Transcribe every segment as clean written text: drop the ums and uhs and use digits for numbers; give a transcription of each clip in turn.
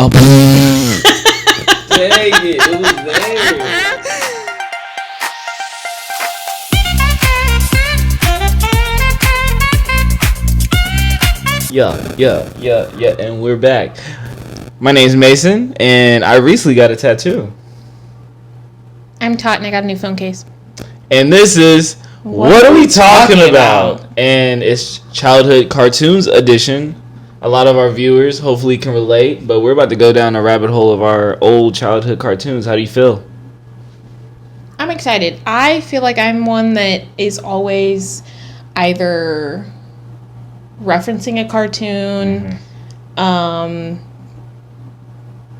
Dang it was there. Yeah, and we're back. My name's Mason, and I recently got a tattoo. I'm Tot, and I got a new phone case. And this is What Are We Talking About? And it's Childhood Cartoons Edition. A lot of our viewers hopefully can relate, but we're about to go down a rabbit hole of our old childhood cartoons. How do you feel? I'm excited. I feel like I'm one that is always either referencing a cartoon.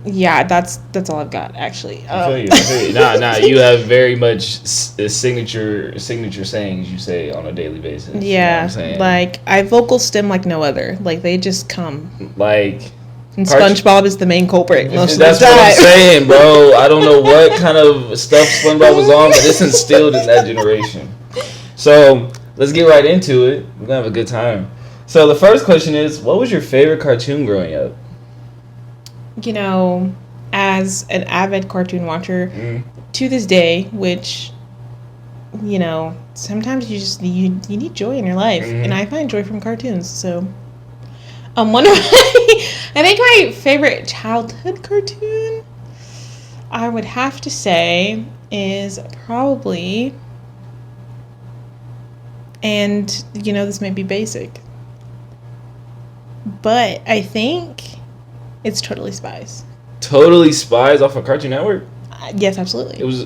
Yeah, that's all I've got, actually. I feel you. Nah, you have very much signature sayings you say on a daily basis. Yeah, you know what I'm saying? like, I vocal stem like no other. Like, they just come. Like... And SpongeBob is the main culprit most of the time. That's what I'm saying, bro. I don't know what kind of stuff SpongeBob was on, but it's instilled in that generation. So, let's get right into it. We're going to have a good time. So, the first question is, what was your favorite cartoon growing up? You know, as an avid cartoon watcher, to this day, which, you know, sometimes you need joy in your life, and I find joy from cartoons. So, one of I think my favorite childhood cartoon, I would have to say, is probably, and you know, this may be basic, but I think it's Totally Spies. Totally Spies off of Cartoon Network? Yes, absolutely. It was,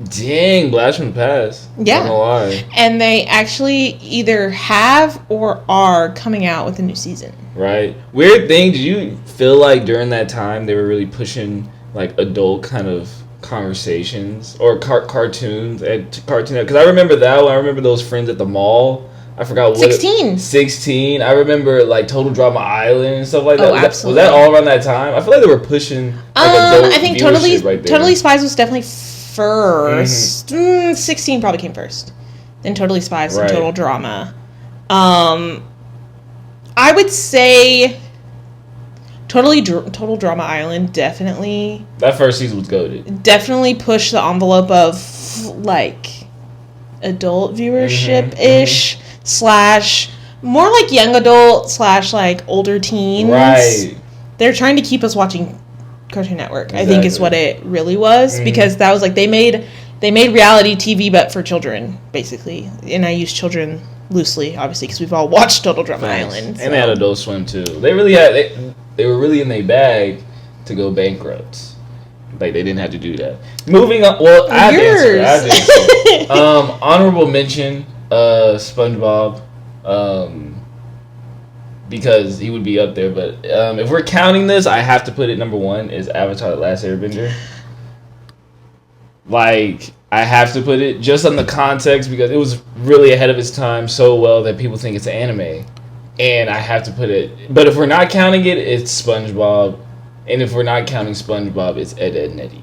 dang, blast from the past. Yeah. Not gonna lie. And they actually either have or are coming out with a new season. Right. Weird thing, did you feel like during that time they were really pushing like adult kind of conversations or cartoons at Cartoon Network? Because I remember that one. I remember those friends at the mall. I forgot what 16. I remember like Total Drama Island and stuff like that. Absolutely. Was that all around that time? I feel like they were pushing like adult I think viewership right there. Totally Spies was definitely first. 16 probably came first. Then Totally Spies and Total Drama. I would say Total Drama Island definitely. That first season was goated. Definitely pushed the envelope of like adult viewership ish slash more like young adult slash like older teens. Right. They're trying to keep us watching Cartoon Network. Exactly. I think is what it really was because that was like they made reality TV but for children basically, and I use children loosely, obviously, because we've all watched Total Drama Island. So. And they had Adult Swim, too. They really had... They were really in their bag to go bankrupt. Like, they didn't have to do that. Moving on... Well, I have to answer. Honorable mention, SpongeBob. Because he would be up there. But if we're counting this, I have to put it number one is Avatar: The Last Airbender. Like... I have to put it just on the context because it was really ahead of its time so well that people think it's an anime. And I have to put it... But if we're not counting it, it's SpongeBob. And if we're not counting SpongeBob, it's Ed, Edd n Eddy.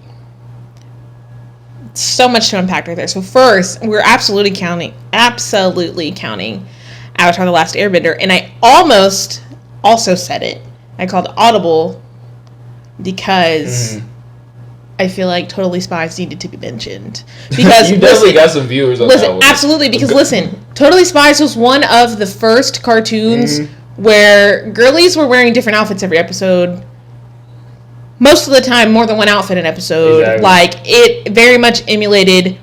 So much to unpack right there. So first, we're absolutely counting Avatar: The Last Airbender. And I almost also said it. I called Audible because... I feel like Totally Spies needed to be mentioned. Because you definitely got some viewers on that one. Absolutely, because Totally Spies was one of the first cartoons where girlies were wearing different outfits every episode. Most of the time, more than one outfit an episode. Exactly. Like, it very much emulated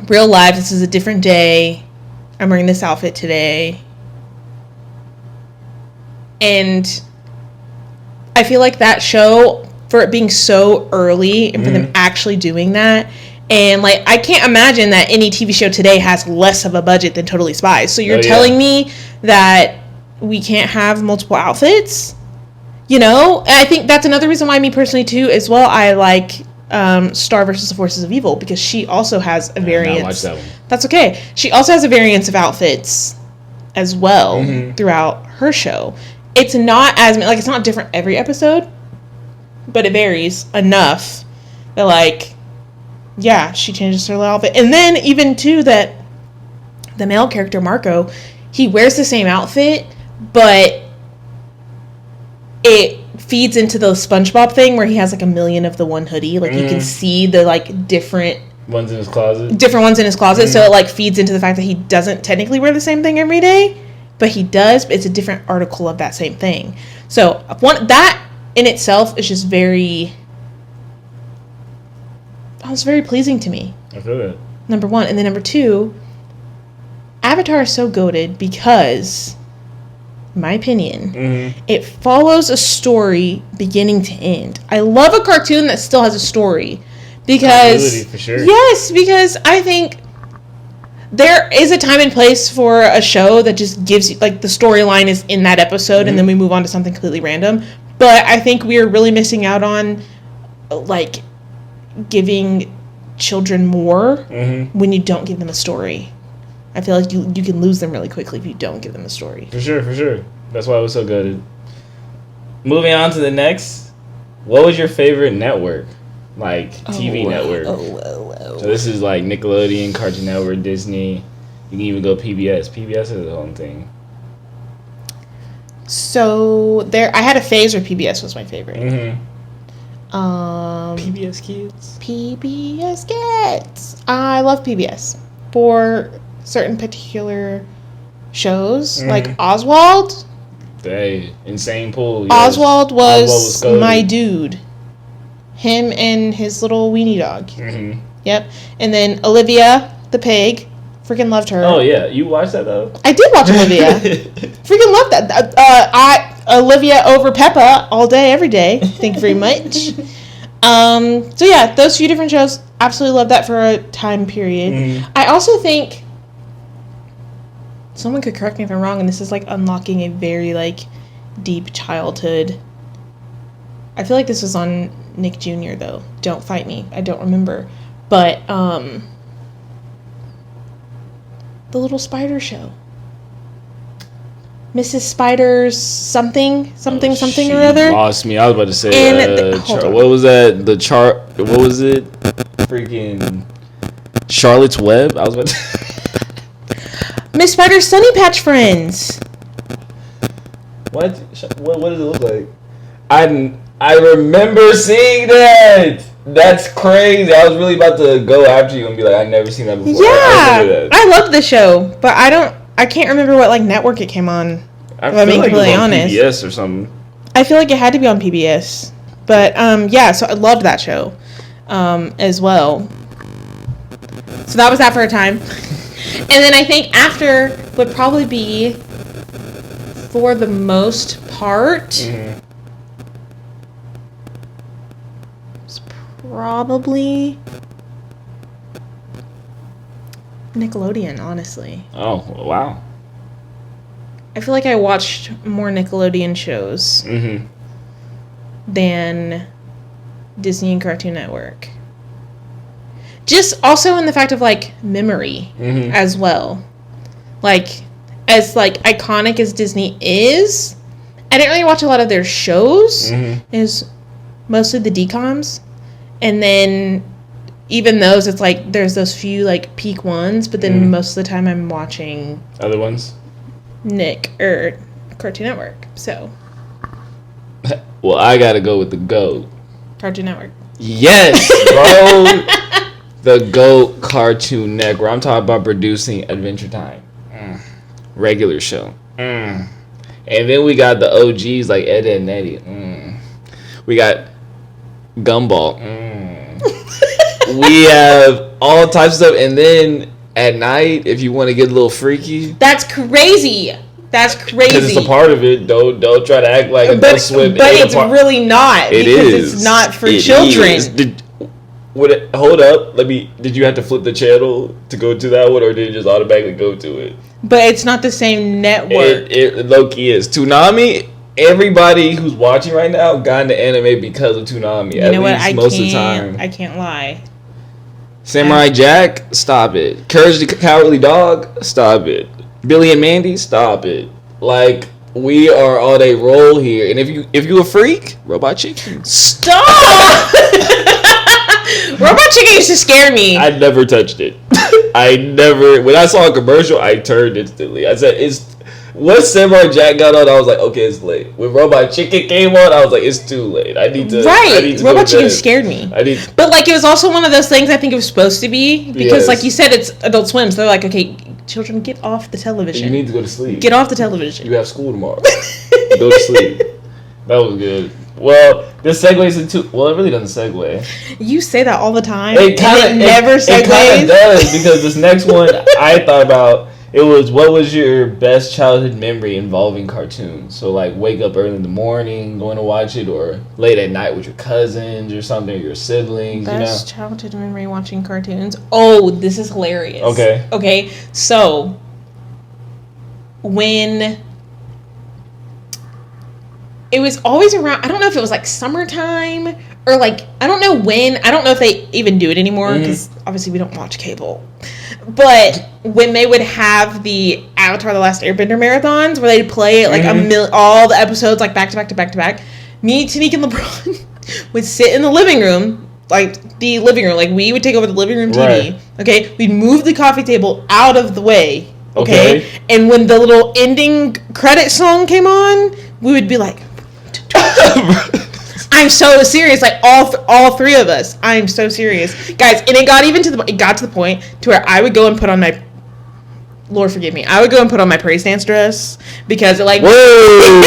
real life. This is a different day. I'm wearing this outfit today. And I feel like that show... for it being so early and for them actually doing that. And, like, I can't imagine that any TV show today has less of a budget than Totally Spies. So you're telling me that we can't have multiple outfits? You know? And I think that's another reason why me personally, too, as well, I like Star versus the Forces of Evil because she also has a variance. I watched that one. That's okay. She also has a variance of outfits as well throughout her show. It's not as... like, it's not different every episode. But it varies enough that, like, yeah, she changes her little outfit. And then, even, too, that the male character, Marco, he wears the same outfit, but it feeds into the SpongeBob thing where he has like a million of the one hoodie. Like you can see the like different ones in his closet. Different ones in his closet. So it like feeds into the fact that he doesn't technically wear the same thing every day, but he does. But it's a different article of that same thing. So that in itself is just very. That was very pleasing to me. I feel it. Number one, and then number two, Avatar is so goated because, in my opinion, it follows a story beginning to end. I love a cartoon that still has a story because for sure. Yes, because I think there is a time and place for a show that just gives you like the storyline is in that episode and then we move on to something completely random. But I think we are really missing out on like giving children more when you don't give them a story. I feel like you can lose them really quickly if you don't give them a story. For sure. That's why it was so good. Moving on to the next. What was your favorite network? Like TV network. So this is like Nickelodeon, Cartoon Network, Disney. You can even go PBS. PBS is its own thing. So I had a phase where PBS was my favorite. PBS Kids. PBS Kids. I love PBS for certain particular shows, like Oswald. Hey, Insane Pool. Yes. Oswald was my dude. Him and his little weenie dog. Yep. And then Olivia the pig. Freaking loved her. Oh yeah, you watched that though? I did watch Olivia. Freaking loved that. Olivia over Peppa all day, every day. Thank you very much. So yeah, those few different shows, absolutely love that for a time period. I also think someone could correct me if I'm wrong, and this is like unlocking a very like deep childhood. I feel like this was on Nick Jr. though. Don't fight me. I don't remember. But the Little Spider Show. Mrs. Spider's something or other. Lost me. I was about to say. What was that? What was it? Freaking Charlotte's Web. I was about to. Miss Spider's Sunny Patch Friends. What does it look like? I remember seeing that. That's crazy. I was really about to go after you and be like, I've never seen that before. Yeah, I love the show, but I can't remember what like network it came on. I feel like it was on PBS or something. I feel like it had to be on PBS, but yeah. So I loved that show, as well. So that was that for a time, and then I think after would probably be, for the most part, it's probably Nickelodeon. Honestly. Oh wow. I feel like I watched more Nickelodeon shows than Disney and Cartoon Network. Just also in the fact of like memory as well. Like as like iconic as Disney is, I didn't really watch a lot of their shows. It was mostly the DComs, and then even those, it's like there's those few like peak ones, but then most of the time I'm watching other ones. Cartoon Network. So well, I gotta go with the GOAT. Cartoon Network. Yes, bro. The GOAT Cartoon Network. I'm talking about producing Adventure Time. Regular show. And then we got the OGs like Ed, Edd n Eddy. We got Gumball. We have all types of stuff. And then at night, if you want to get a little freaky. That's crazy. That's crazy. Because it's a part of it. Don't try to act like Adult Swim. But it's really not. It because is. It's not for children. Hold up. Did you have to flip the channel to go to that one, or did it just automatically go to it? But it's not the same network. It low-key is. Toonami, everybody who's watching right now got into anime because of Toonami. You know what? Most of the time. I can't lie. Samurai Jack, stop it. Courage the Cowardly Dog, stop it. Billy and Mandy, stop it. Like, we are all day roll here. And if you a freak, Robot Chicken. Stop! Robot Chicken used to scare me. I never touched it. When I saw a commercial, I turned instantly. I said, Once Samurai Jack got on, I was like, okay, it's late. When Robot Chicken came on, I was like, it's too late. I need to. Right. I need to Robot go to Chicken bed. scared me. I need. But like, it was also one of those things I think it was supposed to be because, Yes. like you said, it's Adult Swim. So they're like, okay, children, get off the television. You need to go to sleep. Get off the television. You have school tomorrow. Go to sleep. That was good. Well, this segues into. Well, it really doesn't segue. You say that all the time. It kind of never It kind segues. of does because this next one I thought about. It was what was your best childhood memory involving cartoons? So like wake up early in the morning, going to watch it, or late at night with your cousins or something, or your siblings. Best childhood memory watching cartoons. Oh, this is hilarious. Okay. Okay. So when it was always around, I don't know if it was like summertime or like, I don't know when. I don't know if they even do it anymore because obviously we don't watch cable. But when they would have the Avatar: The Last Airbender marathons, where they'd play like all the episodes like back to back to back to back, me, Tanique, and LeBron would sit in the living room, like we would take over the living room TV. Right. Okay, we'd move the coffee table out of the way. Okay, and when the little ending credit song came on, we would be like, I'm so serious, like all three of us. I'm so serious, guys. And it got to the point to where I would go and put on my, Lord forgive me, I would go and put on my praise dance dress because it like Whoa!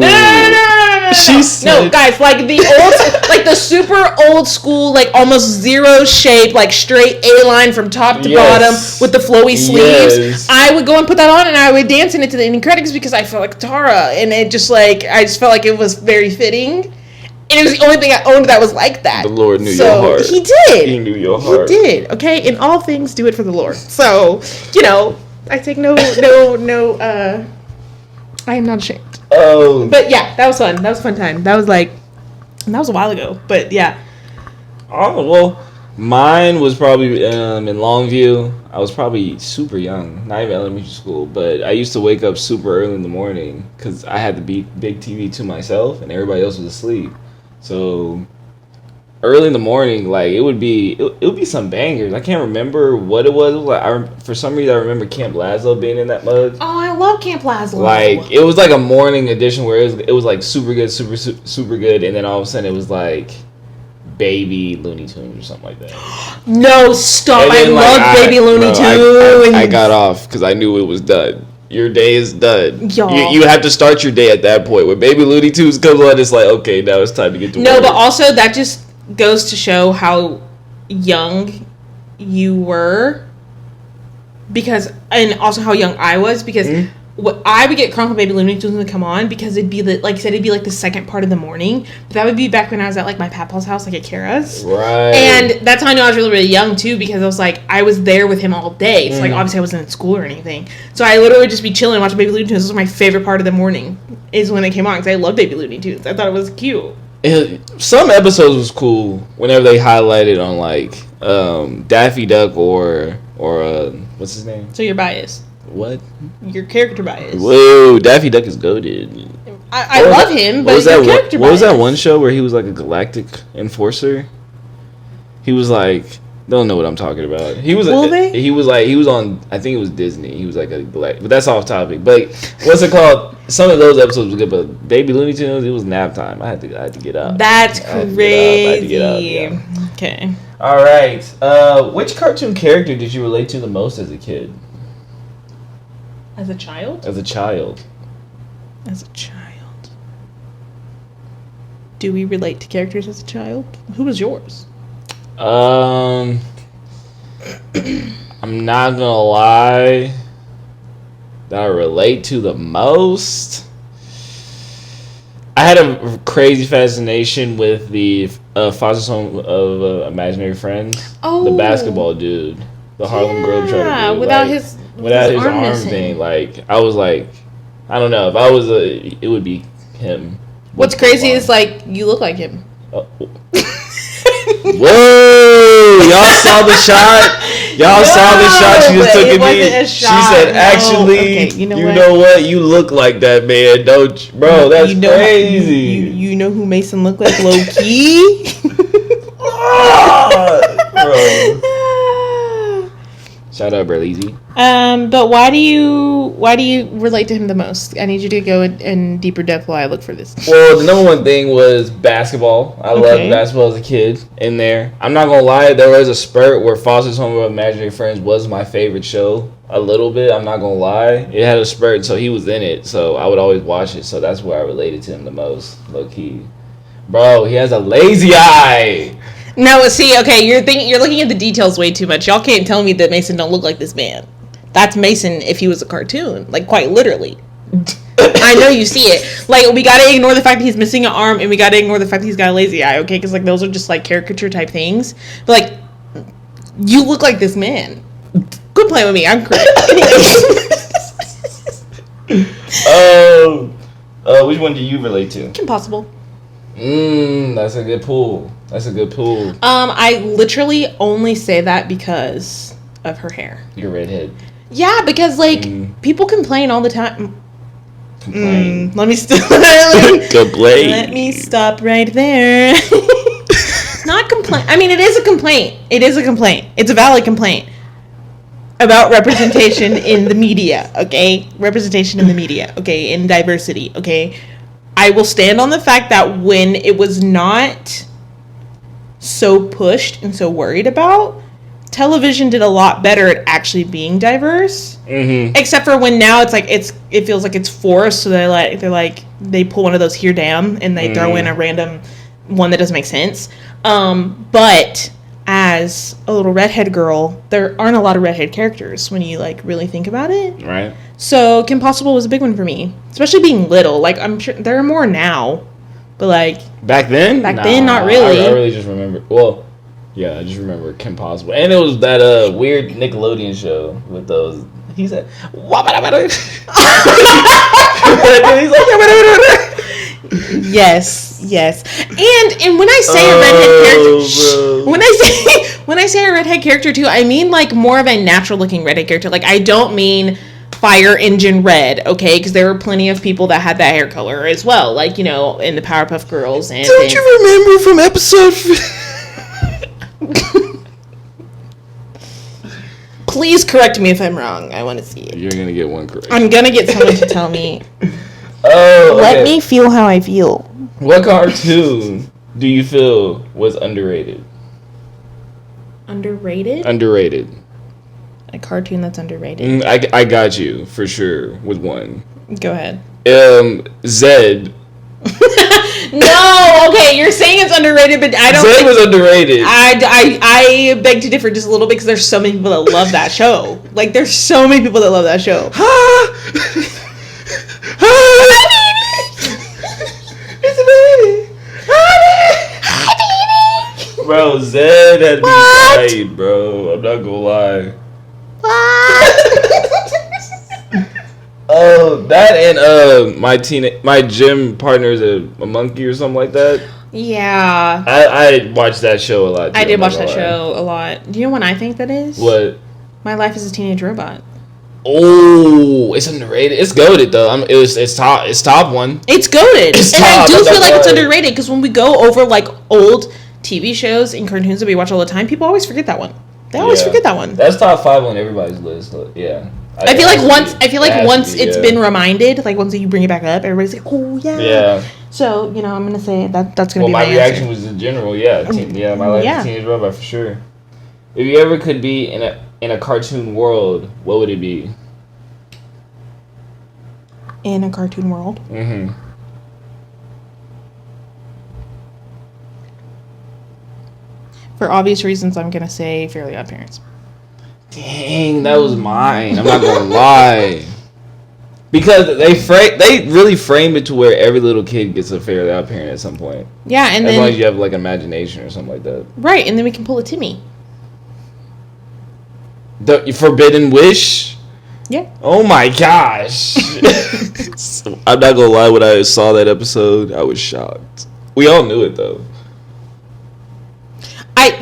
no, She said, no, guys, like the old, like the super old school, like almost zero shape, like straight A line from top to bottom with the flowy sleeves. Yes. I would go and put that on, and I would dance in it to the ending credits because I felt like Tara, and it just like I just felt like it was very fitting. And it was the only thing I owned that was like that. The Lord knew your heart. He did. He knew your heart. He did. Okay, in all things, do it for the Lord. So, I take no. I am not ashamed. Oh. But yeah, that was fun. That was a fun time. That was a while ago. But yeah. Oh well, mine was probably in Longview. I was probably super young, not even elementary school, but I used to wake up super early in the morning because I had the big TV to myself and everybody else was asleep. So early in the morning, like it would be some bangers. I can't remember what it was. Like for some reason I remember Camp Lazlo being in that mug. Oh, I love Camp Lazlo. Like it was like a morning edition where it was like super good, super good, and then all of a sudden it was like Baby Looney Tunes or something like that. No, stop! I then, love Baby Looney Tunes. I got off because I knew it was done. Your day is done. Y'all. You have to start your day at that point. When Baby Looney Tunes comes on, it's like, okay, now it's time to get to work. No, but also that just goes to show how young you were, and also how young I was, because I would get crunk when Baby Looney Tunes would come on because it'd be like the second part of the morning. But that would be back when I was at like my papa's house, like at Kara's. Right. And that's how I knew I was really, really young too, because I was like, I was there with him all day. So like obviously I wasn't in school or anything. So I literally would just be chilling watching Baby Looney Tunes. This was my favorite part of the morning is when it came on because I love Baby Looney Tunes. I thought it was cute. Some episodes was cool whenever they highlighted on like Daffy Duck or what's his name? So you're biased. What? Your character bias. Whoa, Daffy Duck is goated. I love him, but your character bias. What was that one show where he was like a galactic enforcer? He was like, don't know what I'm talking about. He was he was on, I think it was Disney. He was like a galactic, but that's off topic. But what's it called? Some of those episodes were good, but Baby Looney Tunes, it was nap time. I had to get up. That's crazy. I had to get up, yeah. Okay. All right. Which cartoon character did you relate to the most as a kid? As a child? As a child. As a child. Do we relate to characters as a child? Who was yours? I'm not gonna lie. That I relate to the most. I had a crazy fascination with the Foster's Home of Imaginary Friends. Oh, the basketball dude, the Harlem Globetrotter dude. Without like, his arm missing. thing. Like I was like, I don't know. If I was it would be him. What's crazy is like you look like him. Whoa! Y'all saw the shot. Y'all saw the shot. She just took at me. She said, "Actually, okay, you know what? You look like that man, don't you, bro? That's crazy." You know who Mason looked like, low key. Bro. Shout out Berleezy. But why do you relate to him the most? I need you to go in deeper depth while I look for this. Well, the number one thing was basketball. I loved basketball as a kid in there. I'm not going to lie, there was a spurt where Foster's Home of Imaginary Friends was my favorite show. A little bit, I'm not going to lie. It had a spurt, so he was in it. So I would always watch it. So that's where I related to him the most, low key. Bro, he has a lazy eye. No, see, okay, you're looking at the details way too much. Y'all can't tell me that Mason don't look like this man. That's Mason if he was a cartoon, like quite literally. I know you see it. Like, we gotta ignore the fact that he's missing an arm, and we gotta ignore the fact that he's got a lazy eye, okay? Because like those are just like caricature type things. But like, you look like this man. Quit playing with me. I'm correct. Which one do you relate to? Impossible. That's a good pull. I literally only say that because of her hair. Your redhead. Yeah, because like people complain all the time. Complain. Let me Complain. Let me stop right there. Not complaint. I mean, it is a complaint. It's a valid complaint about representation in the media. Okay, representation in the media. Okay, in diversity. Okay, I will stand on the fact that when it was not so pushed and so worried about, television did a lot better at actually being diverse. Except for when now it's like it feels like it's forced, so they pull one of those here damn and they throw in a random one that doesn't make sense. But as a little redhead girl, there aren't a lot of redhead characters when you like really think about it. Right. So Kim Possible was a big one for me, especially being little. Like I'm sure there are more now, but like back then, not really. I really just remember. Well, yeah, I just remember Kim Possible, and it was that weird Nickelodeon show with those. He said, he's like, yes. And when I say a redhead character, when I say a redhead character too, I mean like more of a natural looking redhead character. Like I don't mean Fire Engine Red, okay? Because there were plenty of people that had that hair color as well, like, you know, in the Powerpuff Girls. And don't you remember from episode? Please correct me if I'm wrong. I want to see it. You're gonna get one correct. I'm gonna get someone to tell me. Let me feel how I feel. What cartoon do you feel was underrated? Underrated. A cartoon that's underrated. I got you for sure with one. Go ahead. Zed. No, okay, you're saying it's underrated, but I don't. Zed was underrated. I beg to differ just a little bit because there's so many people that love that show. Like, there's so many people that love that show. It's a baby. Hi, baby. Bro, Zed had me tight, bro. I'm not gonna lie. Oh, that and my gym partner is a monkey or something like that. Yeah. I watched that show a lot. Too, I did watch that show a lot. Do you know what I think that is? What? My Life as a Teenage Robot. Oh, it's underrated. It's goated though. It's top one. It's goated, and top, I do feel like it's underrated because when we go over like old TV shows and cartoons that we watch all the time, people always forget that one. They always forget that one. That's top 5 on everybody's list. Yeah. I feel like once it's been reminded, like once you bring it back up, everybody's like, oh yeah. Yeah. So I'm gonna say that's gonna be my reaction answer. was in general. Yeah. My Life as a Teenage Robot for sure. If you ever could be in a cartoon world, what would it be? In a cartoon world. Mm-hmm. For obvious reasons, I'm gonna say Fairly Odd Parents. Dang, that was mine. I'm not gonna lie. Because they really frame it to where every little kid gets a Fairly Odd Parent at some point. Yeah, and as then long as you have like imagination or something like that. Right, and then we can pull a Timmy. The Forbidden Wish. Yeah. Oh my gosh. I'm not gonna lie. When I saw that episode, I was shocked. We all knew it though.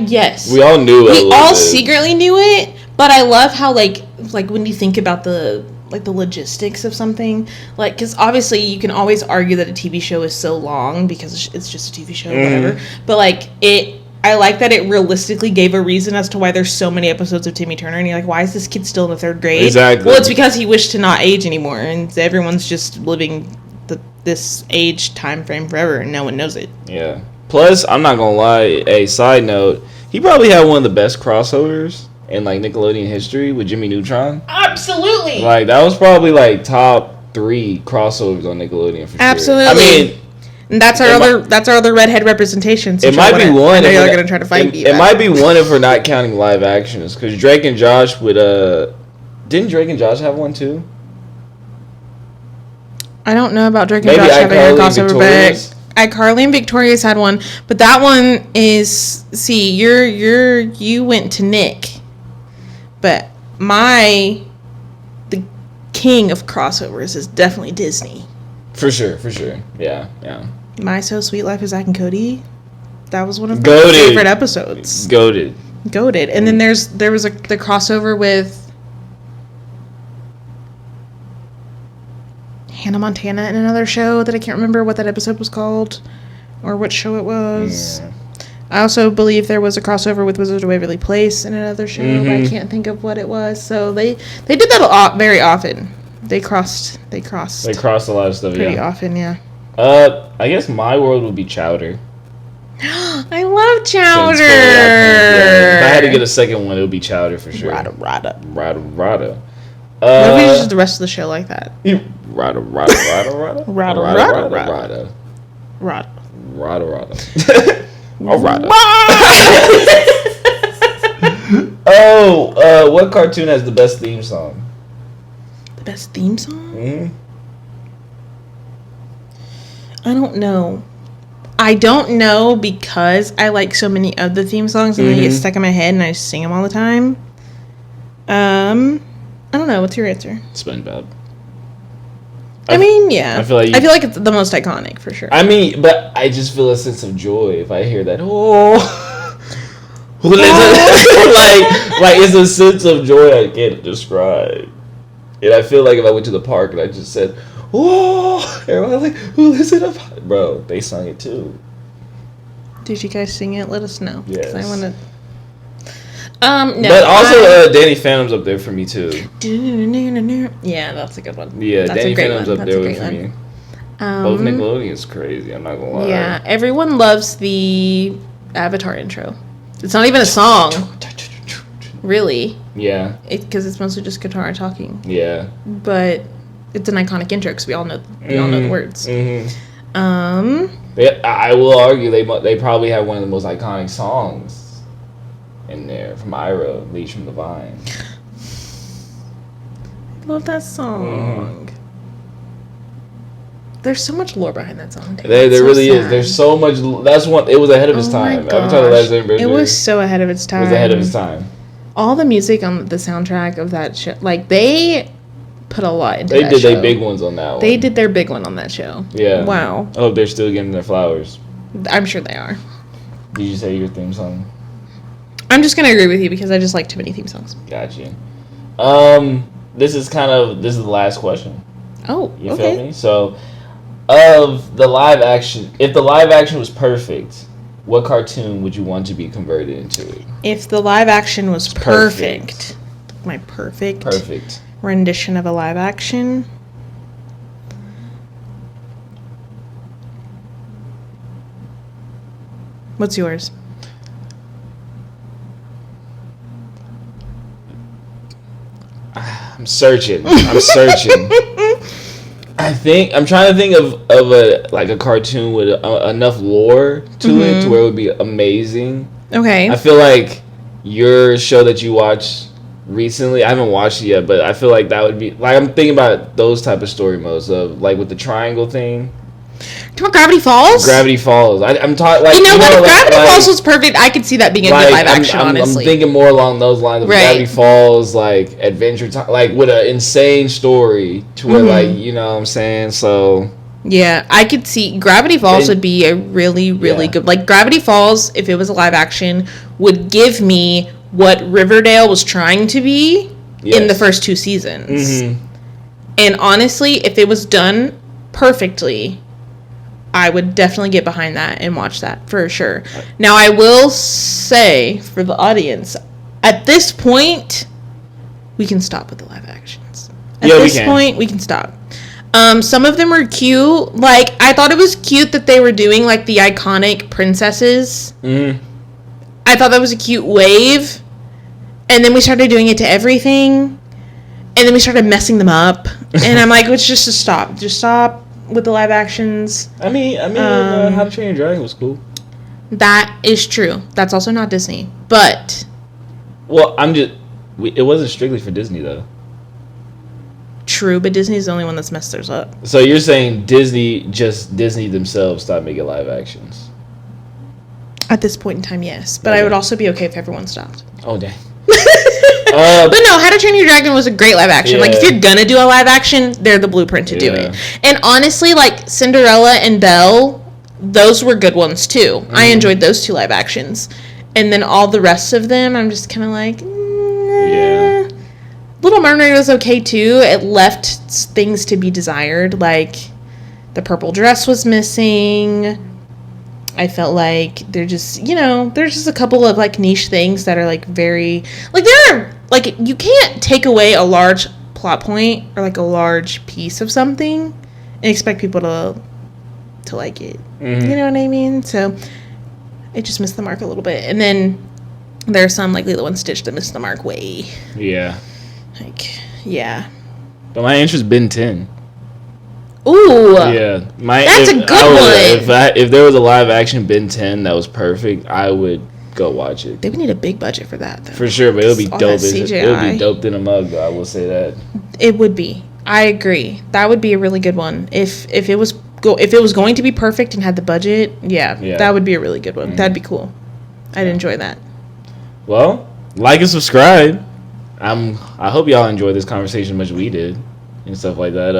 Yes. We all knew it. We all secretly knew it, but I love how like when you think about the logistics of something, like because obviously you can always argue that a TV show is so long because it's just a TV show, whatever. But like I like that it realistically gave a reason as to why there's so many episodes of Timmy Turner, and you're like, why is this kid still in the 3rd grade? Exactly. Well, it's because he wished to not age anymore, and everyone's just living this age time frame forever, and no one knows it. Yeah. Plus, I'm not gonna lie. A side note, he probably had one of the best crossovers in like Nickelodeon history with Jimmy Neutron. Absolutely. Like that was probably like top 3 crossovers on Nickelodeon for sure. Absolutely. I mean, and that's our other redhead representation. It might be one. I know you're gonna try to fight me. It might be one if we're not counting live actions, because Drake and Josh would. Didn't Drake and Josh have one too? I don't know about Drake and Maybe Josh having a crossover, Victorious. but iCarly and Victorious had one. But that one is, see, you went to Nick, but the king of crossovers is definitely Disney. For sure. Yeah. My So Sweet Life of Zack and Cody. That was one of my Goated. favorite episodes. Goated. And then there was the crossover with Hannah Montana in another show that I can't remember what that episode was called or what show it was. Yeah. I also believe there was a crossover with Wizards of Waverly Place in another show, but I can't think of what it was. So they did that very often. They crossed They crossed a lot of stuff. pretty often, yeah. I guess my world would be Chowder. I love Chowder. If I had to get a second one, it would be Chowder for sure. Rada. Rada. What if we just the rest of the show like that? Rada. Rada. Oh, Rada. What cartoon has the best theme song? The best theme song? Mm-hmm. I don't know because I like so many of the theme songs and they get stuck in my head and I just sing them all the time. I don't know. What's your answer? SpongeBob. I mean, yeah. I feel like it's the most iconic for sure. I mean, but I just feel a sense of joy if I hear that. Like it's a sense of joy I can't describe. And I feel like if I went to the park and I just said, "Oh," everyone's like, "Who listen up?" Bro, they sung it too. Did you guys sing it? Let us know. Yes. I want to. No. But also, Danny Phantom's up there for me too. Yeah, that's a good one. Yeah, that's Danny Phantom's up there for for me. Both Nickelodeon is crazy. I'm not gonna lie. Yeah, everyone loves the Avatar intro. It's not even a song, really. Yeah. Because it's mostly just guitar talking. Yeah. But it's an iconic intro because we all know the words. I will argue they probably have one of the most iconic songs in there from Iroh, Leash from the Vine. Love that song. There's so much lore behind that song. There really is. There's so much. That's one. It was ahead of its time. Avatar: The Last Airbender. It was so ahead of its time. It was ahead of its time. All the music on the soundtrack of that show, like they put a lot into that show. They did their big ones on that one. They did their big one on that show. Yeah. Wow. I hope they're still getting their flowers. I'm sure they are. Did you say your theme song? I'm just gonna agree with you because I just like too many theme songs. Gotcha. This is the last question. Oh, You okay. feel me? So, of the live action, if the live action was perfect, what cartoon would you want to be converted into it? If the live action was perfect. My perfect rendition of a live action. What's yours? I'm searching. I'm trying to think of a cartoon with enough lore to it to where it would be amazing. Okay. I feel like your show that you watched recently, I haven't watched it yet, but I feel like that would be like, I'm thinking about those type of story modes of like with the triangle thing. Do you want Gravity Falls? Gravity Falls. I'm talking like, you know what? If Gravity like, Falls was perfect, I could see that being a good live action. Honestly, I'm thinking more along those lines of Gravity Falls, like Adventure Time, like with an insane story to where like, you know what I'm saying. So yeah, I could see Gravity Falls would be a really good. Like Gravity Falls, if it was a live action, would give me what Riverdale was trying to be in the first 2 seasons. And honestly, if it was done perfectly, I would definitely get behind that and watch that for sure. Now, I will say for the audience, at this point, we can stop with the live actions. At this point, we can stop. Some of them were cute. Like, I thought it was cute that they were doing, like, the iconic princesses. Mm. I thought that was a cute wave. And then we started doing it to everything. And then we started messing them up. And I'm like, let's just stop. Just stop with the live actions. I mean, How to Train Your Dragon was cool. That is true. That's also not Disney. But... Well, it wasn't strictly for Disney, though. True, but Disney's the only one that's messed theirs up. So you're saying Disney themselves stopped making live actions? At this point in time, yes. But I would also be okay if everyone stopped. Oh, dang. But no, How to Train Your Dragon was a great live action. Yeah. Like, if you're gonna do a live action, they're the blueprint to do it. And honestly, like, Cinderella and Belle, those were good ones, too. Mm. I enjoyed those 2 live actions. And then all the rest of them, I'm just kind of like, yeah. Little Mermaid was okay, too. It left things to be desired. Like, the purple dress was missing. I felt like there's just a couple of, like, niche things that are, like, very... Like, there are... Like, you can't take away a large plot point or, like, a large piece of something and expect people to like it. Mm-hmm. You know what I mean? So, it just missed the mark a little bit. And then there are some, like Lilo and Stitch, that missed the mark way. Yeah. Like, yeah. But my interest Ben 10. Ooh. Yeah. That's a good one. If there was a live action Ben 10 that was perfect, I would go watch it. They would need a big budget for that, though. For sure, but it would be dope. It would be doped in a mug, though, I will say that. It would be. I agree. That would be a really good one. If it was going to be perfect and had the budget, yeah. That would be a really good one. Mm-hmm. That'd be cool. I'd enjoy that. Well, like and subscribe. I hope y'all enjoyed this conversation as much as we did and stuff like that.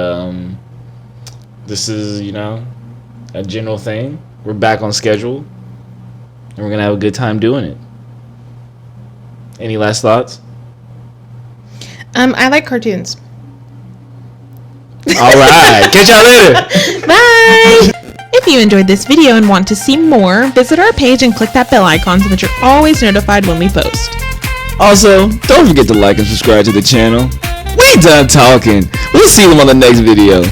This is, a general thing. We're back on schedule. And we're going to have a good time doing it. Any last thoughts? I like cartoons. All right. Catch y'all later. Bye. If you enjoyed this video and want to see more, visit our page and click that bell icon so that you're always notified when we post. Also, don't forget to like and subscribe to the channel. We ain't done talking. We'll see them on the next video.